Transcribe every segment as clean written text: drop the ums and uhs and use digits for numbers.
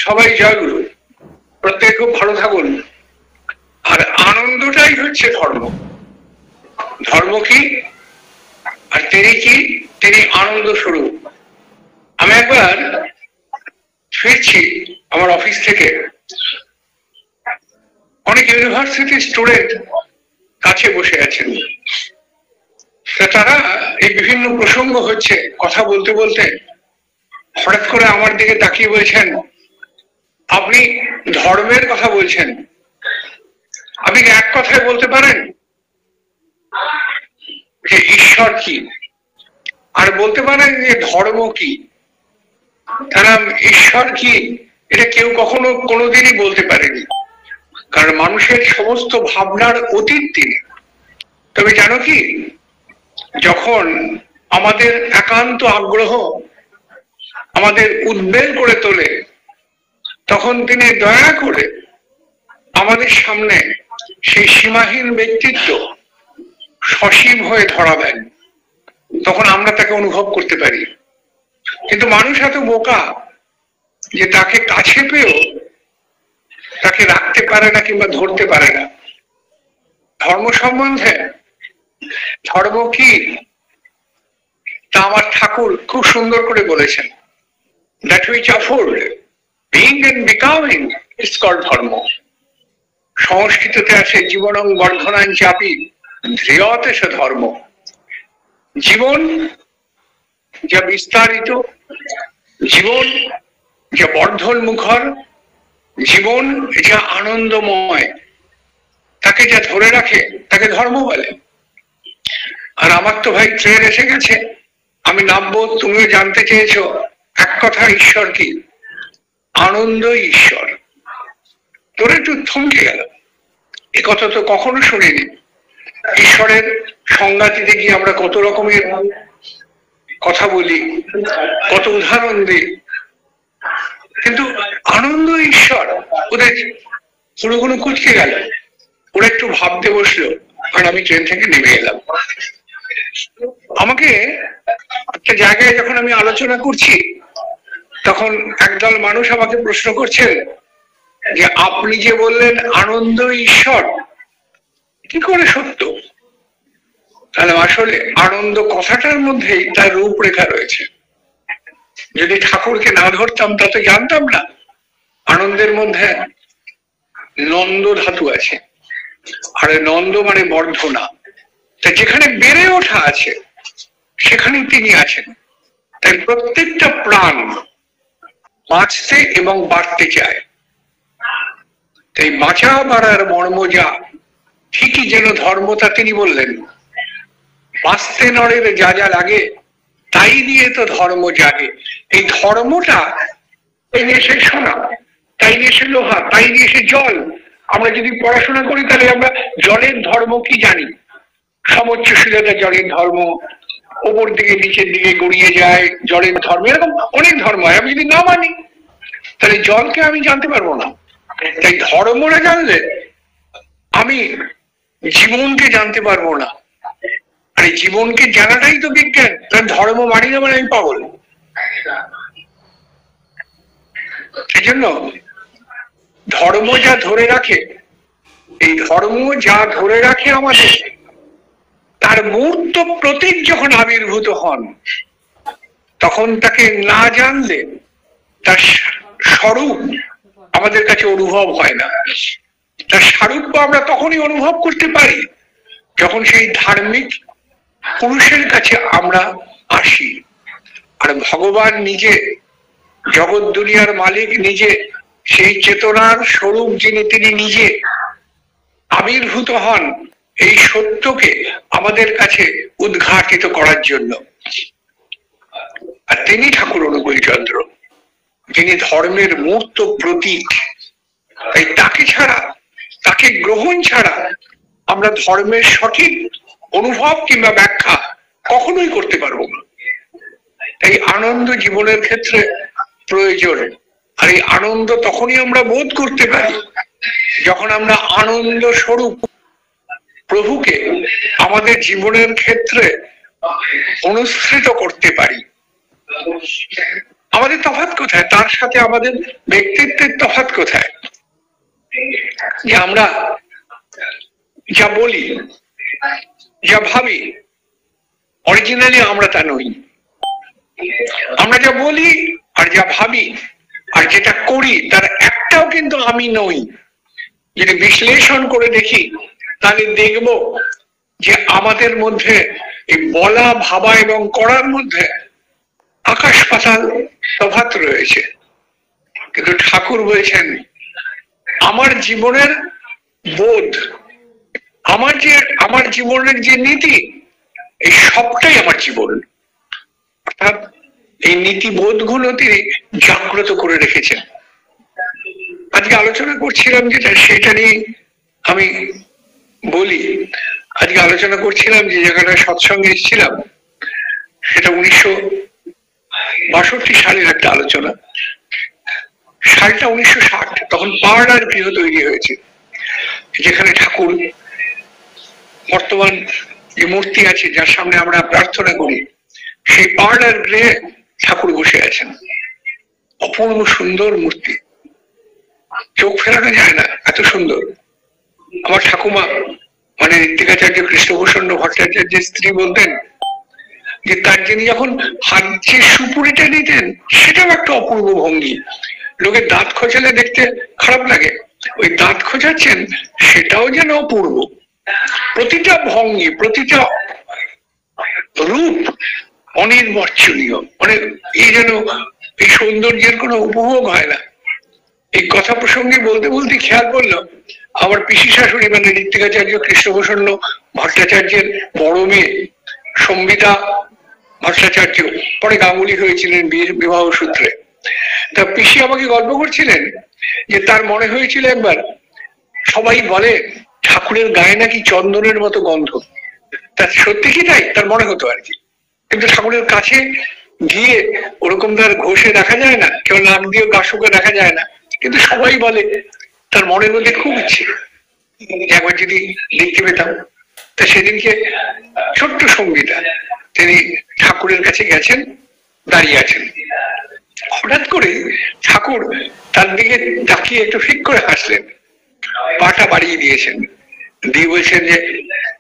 সবাই জয়গুরু, প্রত্যেকে খুব ভালো থাকুন। আর আনন্দটাই হচ্ছে ধর্ম। ধর্ম কি? আর তিনি কি? তিনি আনন্দ স্বরূপ। আমি একবার ফিরছি আমার অফিস থেকে, অনেক ইউনিভার্সিটি স্টুডেন্ট কাছে বসে আছেন। তারা এই বিভিন্ন প্রসঙ্গ হচ্ছে, কথা বলতে বলতে হঠাৎ করে আমার দিকে তাকিয়ে বলছেন, আপনি ধর্মের কথা বলছেন, আপনি এক কথায় বলতে পারেন যে ঈশ্বর কি, আর বলতে পারেন যে ধর্ম কি? কারণ ঈশ্বর কি এটা কেউ কখনো কোনোদিনই বলতে পারেনি, কারণ মানুষের সমস্ত ভাবনার অতীত তিনি। তবে জানো কি, যখন আমাদের একান্ত আগ্রহ আমাদের উদ্বেগ করে তোলে, তখন তিনি দয়া করে আমাদের সামনে সেই সীমাহীন ব্যক্তিত্ব সসীম হয়ে ধরা দেন, তখন আমরা তাকে অনুভব করতে পারি। কিন্তু মানুষ এত বোকা যে তাকে কাছে পেয়েও তাকে রাখতে পারে না কিংবা ধরতে পারে না। ধর্ম সম্বন্ধে, ধর্ম কি তা আমার ঠাকুর খুব সুন্দর করে বলেছেন, that which afford being and becoming is called ধর্ম। সংস্কৃততে আছে জীবনং বর্ধনাং চাপি ধ্রিয়তে সে ধর্ম। জীবন যা বিস্তারিত, জীবন যা বর্ধন মুখর, জীবন যা আনন্দময়, তাকে যা ধরে রাখে তাকে ধর্ম বলে। আর আমার তো ভাই ট্রেন এসে গেছে, আমি নামবো, তুমিও জানতে চেয়েছো এক কথা ঈশ্বর কি? আনন্দ ঈশ্বর। তোর একটু থমকে গেল, এ কথা তো কখনো শুনিনি। ঈশ্বরের সংজ্ঞা দিতে গিয়ে আমরা কত রকমের কথা বলি, কত উদাহরণ দিই, কিন্তু আনন্দ ঈশ্বর ওদের পুরোগুলো কুচকে গেল। ওরা একটু ভাবতে বসলো, আর আমি ট্রেন থেকে নেমে এলাম। আমাকে একটা জায়গায় যখন আমি আলোচনা করছি, তখন একদল মানুষ আমাকে প্রশ্ন করছেন যে আপনি যে বললেন আনন্দ ঈশ্বর, কি করে সত্য? তাহলে আসলে আনন্দ কথাটার মধ্যেই তার রূপরেখা রয়েছে। যদি ঠাকুরকে না ধরতাম তা তো জানতাম না। আনন্দের মধ্যে নন্দ ধাতু আছে, আর নন্দ মানে বর্ধনা। তা যেখানে বেড়ে ওঠা আছে সেখানেই তিনি আছেন। তাই প্রত্যেকটা প্রাণ বাঁচতে এবং বাড়তে চায়। তাই বাঁচা বাড়ার মর্ম যা, ঠিকই যেন ধর্মতা তিনি বললেন, বাঁচতে নড়ের যা যা লাগে তাই দিয়ে তো ধর্ম জাগে। এই ধর্মটা তাই নিয়ে সে সোনা, তাই নিয়ে সে লোহা, তাই নিয়ে সে জল। আমরা যদি পড়াশোনা করি তাহলে আমরা জলের ধর্ম কি জানি? সমোচ্চশীলতা জলের ধর্ম, ওপর দিকে নিচের দিকে গড়িয়ে যায় জলের ধর্ম, এরকম অনেক ধর্ম হয়। আমি যদি না মানি তাহলে জলকে আমি জানতে পারবো না। তাই ধর্ম না জানলে আমি জীবনকে জানতে পারবো না। আর এই জীবনকে জানাটাই তো বিজ্ঞান। তার ধর্ম মানি না মানে আমি পাগল। এই জন্য ধর্ম যা ধরে রাখে, এই ধর্ম যা ধরে রাখে আমাদের, তার মূর্ত প্রতীক যখন আবির্ভূত হন, তখন তাকে না জানলে তার স্বরূপ আমাদের কাছে অনুভব হয় না। তার স্বরূপ আমরা তখনই অনুভব করতে পারি যখন সেই ধার্মিক পুরুষের কাছে আমরা আসি। আর ভগবান নিজে, জগৎ দুনিয়ার মালিক নিজে, সেই চেতনার স্বরূপ যিনি, তিনি নিজে আবির্ভূত হন এই সত্যকে আমাদের কাছে উদ্ঘাটিত করার জন্য। আর তিনি ঠাকুর অনুকূলচন্দ্র, যিনি ধর্মের মূর্ত প্রতীক। তাই তাকে ছাড়া, তাকে গ্রহণ ছাড়া আমরা ধর্মের সঠিক অনুভব কিংবা ব্যাখ্যা কখনোই করতে পারবো না। তাই আনন্দ জীবনের ক্ষেত্রে প্রয়োজন। আর এই আনন্দ তখনই আমরা বোধ করতে পারি যখন আমরা আনন্দ স্বরূপ প্রভুকে আমাদের জীবনের ক্ষেত্রে অনুসৃত করতে পারি। আমাদের তফাৎ কোথায়? তার সাথে আমাদের ব্যক্তিত্বের তফাৎ কোথায়? যে আমরা যা বলি, যা ভাবি, অরিজিনালি আমরা তা নই। আমরা যা বলি আর যা ভাবি আর যেটা করি তার একটাও কিন্তু আমি নই। যদি বিশ্লেষণ করে দেখি তাহলে দেখব যে আমাদের মধ্যে এই বলা, ভাবা এবং করার মধ্যে আকাশ পাতাল তফাৎ রয়েছে। কিন্তু ঠাকুর বলেছেন আমার জীবনের বোধ, আমার জীবনের যে নীতি, এই সবটাই আমার জীবন। অর্থাৎ এই নীতিবোধ গুলো তিনি জাগ্রত করে রেখেছেন। আজকে আলোচনা করছিলাম যেটা, সেটা নিয়ে আমি বলি। আজকে আলোচনা করছিলাম যে জায়গাটা সৎসঙ্গে এসেছিলাম, সেটা 1962 সালের একটা আলোচনা। সালটা 1960, তখন পাওয়ার গৃহ তৈরি হয়েছে, যেখানে ঠাকুর বর্তমান যে মূর্তি আছে, যার সামনে আমরা প্রার্থনা করি, সেই পাওয়ার গৃহে ঠাকুর বসে আছেন। অপূর্ব সুন্দর মূর্তি, চোখ ফেরানো যায় না, এত সুন্দর। আমার ঠাকুমা মানে ঋত্বিকাচার্য কৃষ্ণভূষণ ভট্টাচার্যের স্ত্রী বলতেন যে তার যিনি যখন হাত যে সুপুরিটা নিতেন, সেটাও একটা অপূর্ব ভঙ্গি। লোকের দাঁত খোঁচালে দেখতে খারাপ লাগে, ওই দাঁত খোঁচাচ্ছেন সেটাও যেন অপূর্ব। প্রতিটা ভঙ্গি, প্রতিটা রূপ অনির্বচনীয়। মানে এই যেন এই সৌন্দর্যের কোনো উপভোগ হয় না। এই কথা প্রসঙ্গে বলতে বলতে খেয়াল করলাম আমার পিসি শাশুড়ি মানে ঋত্বিকাচার্য কৃষ্ণভূষণ ভট্টাচার্যের বড় মেয়ে সম্বিতা ভট্টাচার্য পরে গাঙ্গুলি হয়েছিলেন বিবাহ সূত্রে। তা পিসি আমাকে গল্প করছিলেন যে তার মনে হয়েছিল একবার, সবাই বলে ঠাকুরের গায়ে নাকি চন্দনের মতো গন্ধ। তার সত্যি কি তাই? তার মনে হতো আর কি। কিন্তু ঠাকুরের কাছে গিয়ে ওরকম তার ঘষে দেখা যায় না, কেউ নাক দিয়ে গা শুকে দেখা যায় না, কিন্তু সবাই বলে তার মনের মধ্যে খুব ইচ্ছে একবার যদি দেখতে পেতাম। তা সেদিনকে ছোট্ট সঙ্গীতা তিনি ঠাকুরের কাছে গেছেন, দাঁড়িয়ে আছেন। হঠাৎ করে ঠাকুর তার দিকে তাকিয়ে একটু ফিক করে হাসলেন, পাটা বাড়িয়ে দিয়েছেন, দিয়ে বলছেন যে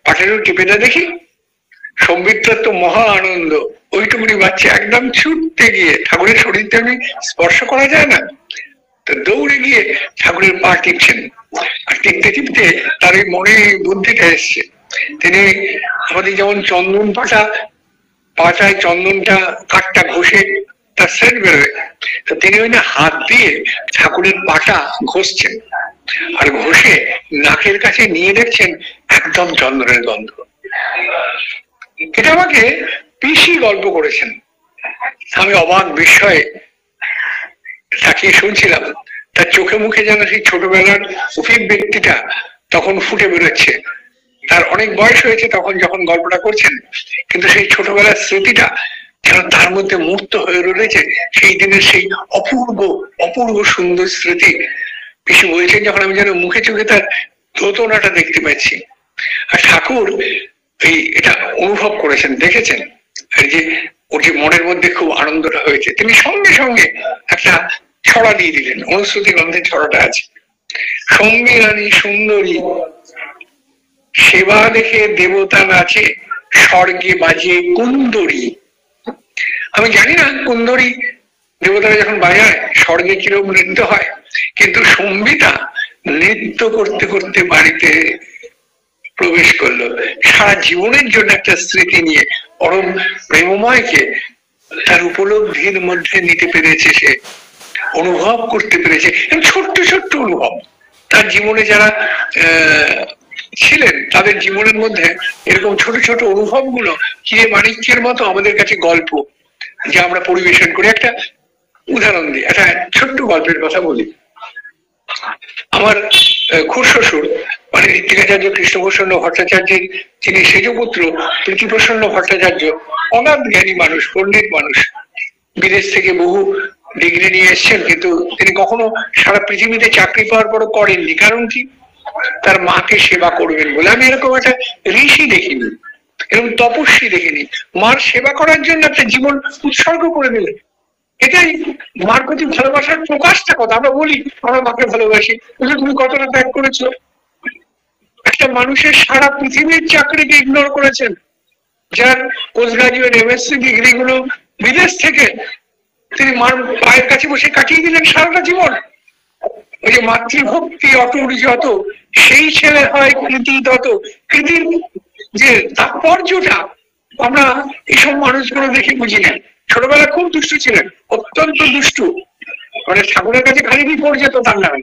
পাটারও টিপে না দেখি। সম্বিতার তো মহা আনন্দ, ওইটুকুনি বাচ্চা একদম ছুটতে গিয়ে, ঠাকুরের শরীরটা এমনি স্পর্শ করা যায় না, তো দৌড়ে গিয়ে ঠাকুরের পা টিপছেন। আর টিপতে টিপতে তার ওই মনে বুদ্ধিটা এসছে। তিনি আমাদের যেমন চন্দন পাটায় চন্দনটা কাঠটা ঘষে তার সেন্ট বেরোয়, তো তিনি ওই না হাত দিয়ে ঠাকুরের পাটা ঘষছেন, আর ঘষে নাকের কাছে নিয়ে দেখছেন একদম চন্দনের গন্ধ। এটা আমাকে পিসি গল্প করেছেন, আমি অবাক বিস্ময়ে তাকিয়ে শুনছিলাম। তার চোখে মুখে যেন সেই ছোটবেলার অভিব্যক্তিটা তখন ফুটে বেরোচ্ছে। তার অনেক বয়স হয়েছে তখন যখন গল্পটা করছেন, কিন্তু সেই ছোটবেলার স্মৃতিটা যেন তার মধ্যে মূর্ত হয়ে রয়েছে, সেই দিনের সেই অপূর্ব সুন্দর স্মৃতি। পিসি বলছেন যখন আমি যেন মুখে চোখে তার দোতনাটা দেখতে পাচ্ছি। আর ঠাকুর এটা অনুভব করেছেন, দেখেছেন, যে ওর যে মনের মধ্যে খুব আনন্দটা হয়েছে, তিনি সঙ্গে সঙ্গে একটা ছড়া দিয়ে দিলেন। অনুশ্রুতি গ্রন্থের ছড়াটা আছে, সম্মিলানী সুন্দরী সেবা দেখে দেবতা নাচে, স্বর্গে বাজে কুন্দরী। আমি জানি না কুন্দরী দেবতারা যখন বাজায় স্বর্গে কিরকম নৃত্য হয়, কিন্তু সম্বিতা নৃত্য করতে করতে বাড়িতে প্রবেশ করলো। সারা জীবনের জন্য একটা স্মৃতি নিয়ে পরম প্রেমময়কে তার উপলব্ধির মধ্যে নিতে পেরেছে, সে অনুভব করতে পেরেছে। ছোট্ট ছোট্ট অনুভব তার জীবনে যারা ছিলেন তাদের জীবনের মধ্যে এরকম ছোট ছোট অনুভব গুলো চিরে মাণিক্যের মতো আমাদের কাছে গল্প, যা আমরা পরিবেশন করি। একটা উদাহরণ দিই, একটা ছোট্ট গল্পের কথা বলি। আমার খুড়শ্বশুর মানে ঋত্বিকাচার্য কৃষ্ণভূষণ ভট্টাচার্যের যিনি সেজপুত্র প্রীতিপ্রসন্ন ভট্টাচার্য, অগাধ জ্ঞানী মানুষ, পণ্ডিত মানুষ, বিদেশ থেকে বহু ডিগ্রি নিয়ে এসছেন, কিন্তু তিনি কখনো সারা পৃথিবীতে চাকরি পাওয়ার পরও করেননি। কারণ কি? তার মাকে সেবা করবেন বলে। আমি এরকম একটা ঋষি দেখিনি, এরকম তপস্বী দেখিনি, মার সেবা করার জন্য একটা জীবন উৎসর্গ করে দিলেন। এটাই মার প্রতি ভালোবাসার প্রকাশটা কথা। আমরা বলি আমরা মাকে ভালোবাসি, তুমি কতটা ত্যাগ করেছো। একটা মানুষের সারা পৃথিবীর চাকরিকে ইগনোর করেছেন, যার পোস্ট গ্রাজুয়েট এমএসসি ডিগ্রি গুলো বিদেশ থেকে, তিনি মার পায়ের কাছে বসে কাটিয়ে দিলেন সারাটা জীবন। ওই যে মাতৃভক্তি অটুট যত, সেই ছেলে হয় কৃতি তত। কৃতির যে তাৎপর্যটা আমরা এইসব মানুষগুলো দেখে বুঝি না। ছোটবেলায় খুব দুষ্টু ছিলেন, অত্যন্ত দুষ্টু, মানে ঠাকুরের কাছে খালি পড়ে যেত তার নামে,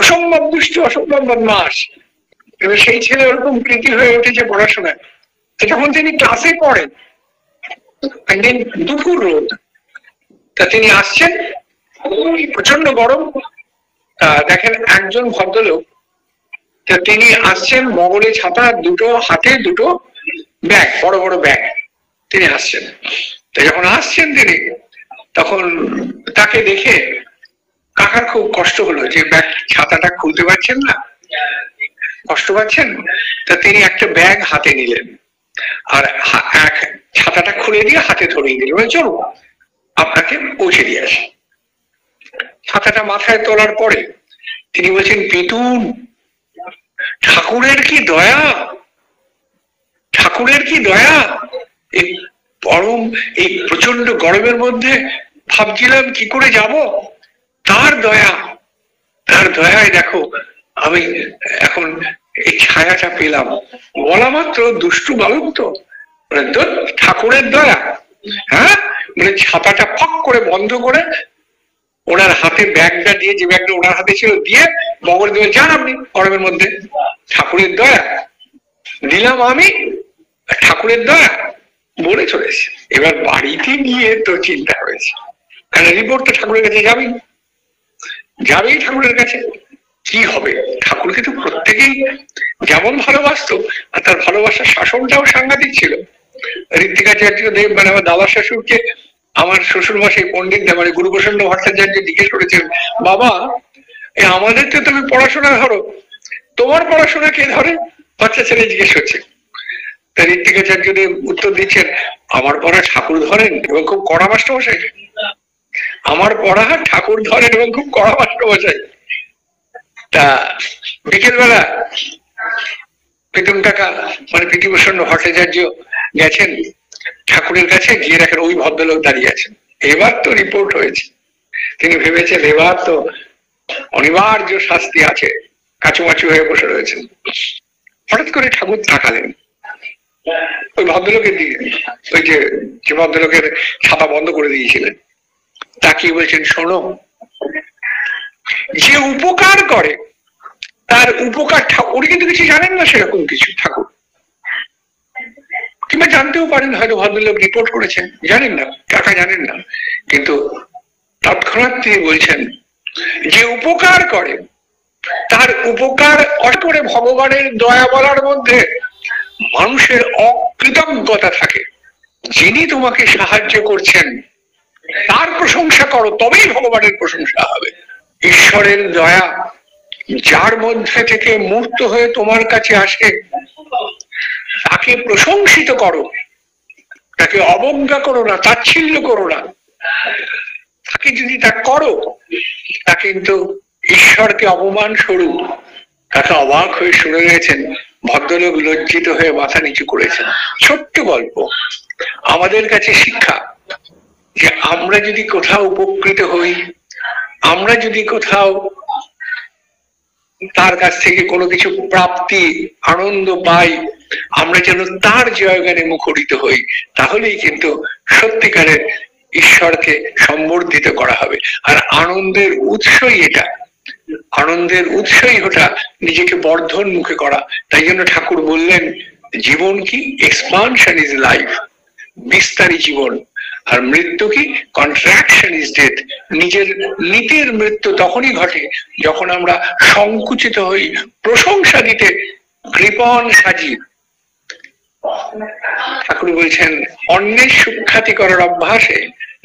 অসম্ভব দুষ্টু, অসম্ভব বদমাস। এবার সেই ছেলে ওরকম কৃতি হয়ে উঠেছে পড়াশোনায়। যখন তিনি ক্লাসে পড়েন, একদিন দুপুর রোদ, তা তিনি আসছেন, প্রচন্ড গরম, দেখেন একজন ভদ্রলোক, তিনি আসছেন বগলে ছাতা, দুটো হাতে দুটো ব্যাগ, বড় বড় ব্যাগ, তিনি আসছেন। তো যখন আসছেন তিনি, তখন তাকে দেখে কাকার খুব কষ্ট হলো যে ব্যাগ ছাতাটা খুলতে পারছেন না, কষ্ট পাচ্ছেন। তা তিনি একটা ব্যাগ হাতে নিলেন আর এক ছাতাটা খুলে দিয়ে হাতে ধরিয়ে দিলেন, চলুন আপনাকে পৌঁছে দিয়ে আসি। ছাতাটা মাথায় তোলার পরে তিনি বলছেন, পিতুন, ঠাকুরের কি দয়া, ঠাকুরের কি দয়া। এই পরম এই প্রচন্ড গরমের মধ্যে ভাবছিলাম কি করে যাব, তার দয়া, তার দয়ায় দেখো আমি এখন এই ছায়াটা পেলাম। বলা মাত্র দুষ্টু বালক তো, ঠাকুরের দয়া। হ্যাঁ, মানে ছাতাটা ফক করে বন্ধ করে ওনার হাতে ব্যাগটা দিয়ে, যে ব্যাগটা ওনার হাতে ছিল, দিয়ে বগল দিয়ে যান আপনি গরমের মধ্যে, ঠাকুরের দয়া দিলাম আমি, ঠাকুরের দয়া বলে চলেছে। এবার বাড়িতে গিয়ে তো চিন্তা হয়েছে, কারণ রিপোর্ট তো ঠাকুরের কাছে যাবেই, যাবেই ঠাকুরের কাছে। কি হবে, ঠাকুরকে তো প্রত্যেকেই যেমন ভালোবাসতো, আর তার ভালোবাসার শাসনটাও সাংঘাতিক ছিল। ঋত্বিকাচার্য দেব, মানে আমার দাদা শ্বশুরকে আমার শ্বশুর মশাই পণ্ডিত মানে গুরুপ্রসন্ন ভট্টাচার্য জিজ্ঞেস করেছেন, বাবা আমাদের তো তুমি পড়াশোনা ধরো, তোমার পড়াশোনা কে ধরে? বাচ্চা ছেলে জিজ্ঞেস করছে। তা ঋত্বিকাচার্য দেব উত্তর দিচ্ছেন, আমার পড়া ঠাকুর ধরেন এবং খুব কড়া মাস্টারমশাই, আমার পড়া ঠাকুর ধরেন এবং খুব কড়া মাস্টারমশাই। তা বিকেলবেলা পিতুন কাকা মানে বিভূতিভূষণ ভট্টাচার্য গেছেন ঠাকুরের কাছে, গিয়ে দেখেন ওই ভদ্রলোক দাঁড়িয়ে আছেন। এবার তো রিপোর্ট হয়েছে, তিনি ভেবেছেন এবার তো অনিবার্য শাস্তি আছে, কাচুমাচু হয়ে বসে রয়েছেন। হঠাৎ করে ঠাকুর তাকালেন ওই ভদ্রলোকের দিকে, ওই যে ভদ্রলোকের ছাতা বন্ধ করে দিয়েছিলেন, তাকিয়ে বলছেন, শোনো, যে উপকার করে তার উপকার, উনি কিন্তু কিছু জানেন না সেরকম কিছু ঠাকুর, কিংবা জানতেও পারেন, হয়তো ভদ্রলোক রিপোর্ট করেছেন, জানেন না, কাকা জানেন না, কিন্তু তৎক্ষণাৎ তিনি বলছেন, যে উপকার করে তার উপকার করে ভগবানের দয়া বলার মধ্যে মানুষের অকৃতজ্ঞতা থাকে। যিনি তোমাকে সাহায্য করছেন তার প্রশংসা করো, তবেই ভগবানের প্রশংসা হবে। ঈশ্বরের দয়া যার মধ্যে থেকে মূর্ত হয়ে তোমার কাছে আসে তাকে প্রশংসিত করো, তাকে অবজ্ঞা করো না, তাচ্ছিল্য করো না। তাকে যদি তা করো, তা কিন্তু ঈশ্বরকে অপমান স্বরূপ। তাকে অবাক হয়ে শুনে গেছেন, ভদ্রলোক লজ্জিত হয়ে মাথা নিচু করেছেন। ছোট্ট গল্প, আমাদের কাছে শিক্ষা, যে আমরা যদি কোথাও উপকৃত হই, আমরা যদি কোথাও তার কাছ থেকে কোনো কিছু প্রাপ্তি আনন্দ পাই, আমরা যেন তার জয়গানে মুখরিত হই, তাহলেই কিন্তু সত্যিকারের ঈশ্বরকে সম্বর্ধিত করা হবে। আর আনন্দের উৎসই এটা, আনন্দের উৎসই ওটা নিজেকে বর্ধন মুখে করা। তাই জন্য ঠাকুর বললেন, জীবন কি? এক্সপানশন ইজ লাইফ, বিস্তারী জীবন। আর মৃত্যু কি? Contraction is death. নিজের নীতির মৃত্যু তখনই ঘটে যখন আমরা সংকুচিত হই, প্রশংসা দিতে কৃপণ সাজি। ঠাকুর বলছেন, অন্যের সুখ্যাতি করার অভ্যাসে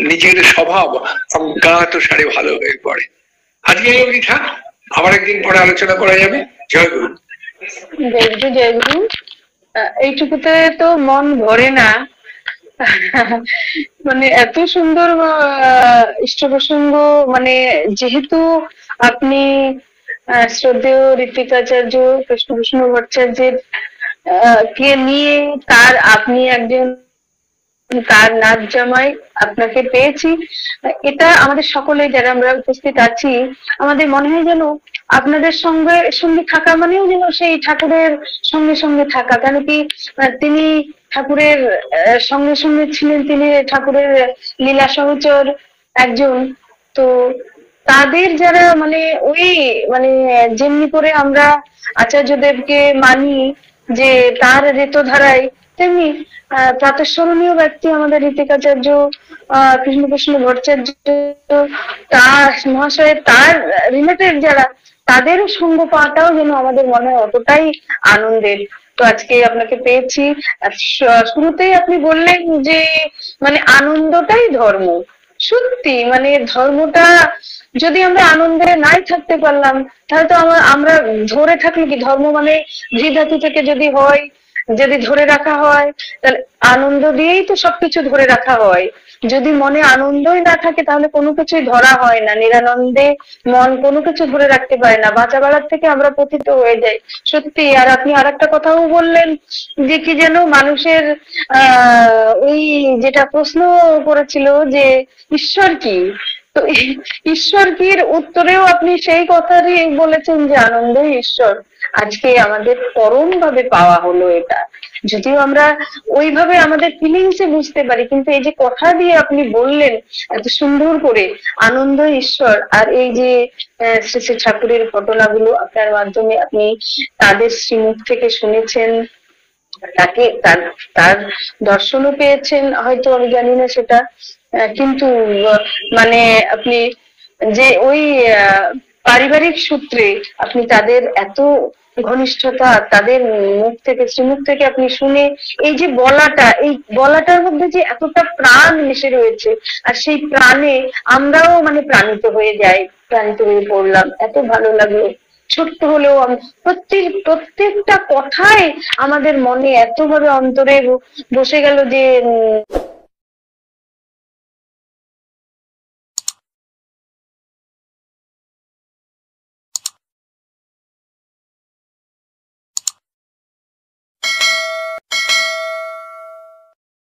নিজের স্বভাব অজ্ঞাত সারে ভালো হয়ে পড়ে। আজকে এই অবধি থাক, আবার একদিন পরে আলোচনা করা যাবে। জয় গুরু। জয় গুরু, জয় গুরু। এইটুকুতে তো মন ভরে না, মানে এত সুন্দর ইষ্ট প্রসঙ্গ, মানে যেহেতু আপনি শ্রদ্ধেয় ঋত্বিকাচার্য কৃষ্ণভূষণ ভট্টাচার্যের কে নিয়ে, তার আপনি একজন তার নাচ জামাই, আপনাকে পেয়েছি, এটা আমাদের সকলে যারা আমরা উপস্থিত আছি আমাদের মনে হয় যেন আপনাদের সঙ্গে সঙ্গে থাকা মানেও যেন সেই ঠাকুরের সঙ্গে সঙ্গে থাকা। কেন কি তিনি ঠাকুরের সঙ্গে সঙ্গে ছিলেন, তিনি ঠাকুরের লীলা সহচর একজন। তো তাদের যারা মানে ওই মানে যেমনি করে আমরা আচার্যদেবকে মানি যে তার ঋতধারায়, তেমনি প্রাতঃস্মরণীয় ব্যক্তি আমাদের ঋতিকাচার্য কৃষ্ণকৃষ্ণ ভট্টাচার্য, তার মহাশয়ের তার রিলেটেড যারা, তাদেরও সঙ্গ পাওয়াটাও যেন আমাদের মনে হয় অতটাই আনন্দের। তো আজকে আপনাকে পেয়েছি। আর শুরুতেই আপনি বললেন যে মানে আনন্দটাই ধর্ম। সত্যি মানে ধর্মটা যদি আমরা আনন্দে নাই থাকতে পারলাম, তাহলে তো আমরা ধরে থাকলো কি ধর্ম মানে ধৃধাতু থেকে যদি হয়, যদি ধরে রাখা হয়, তাহলে আনন্দ দিয়েই তো সবকিছু ধরে রাখা হয়। যদি মনে আনন্দই না থাকে তাহলে কোনো কিছুই ধরা হয় না। নিরানন্দে মন কোনো কিছু ধরে রাখতে পারে না, বাঁচা বেড়ার থেকে আমরা পতিত হয়ে যাই। সত্যি। আর আপনি আর একটা কথাও বললেন যে কি যেন মানুষের ওই যেটা প্রশ্ন করেছিল যে ঈশ্বর কি, তো ঈশ্বর কির উত্তরেও আপনি সেই কথারই বলেছেন যে আনন্দই ঈশ্বর। আজকে আমাদের পরম ভাবে পাওয়া হলো এটা। যদিও আমরা ওইভাবে আমাদের ফিলিংসে বুঝতে পারি, কিন্তু এই যে কথা দিয়ে আপনি বললেন এত সুন্দর করে আনন্দ ঈশ্বর। আর এই যে শ্রী শ্রী ঠাকুরের ঘটনাগুলো আপনার মাধ্যমে আপনি তাদের শ্রীমুখ থেকে শুনেছেন, তাকে তার তার দর্শনও পেয়েছেন, হয়তো আমি জানি না সেটা, কিন্তু মানে আপনি যে ওই পারিবারিক সূত্রে আপনি তাদের এত ঘনিষ্ঠতা, তাদের মুখ থেকে শ্রীমুখ থেকে আপনি শুনে এই যে বলাটা, এই বলাটার মধ্যে যে এতটা প্রাণ মিশে রয়েছে, আর সেই প্রাণে আমরাও মানে প্রাণিত হয়ে যাই, প্রাণিত হয়ে পড়লাম। এত ভালো লাগলো। ছোট্ট হলেও প্রত্যেকটা কথাই আমাদের মনে এতভাবে অন্তরে বসে গেল যে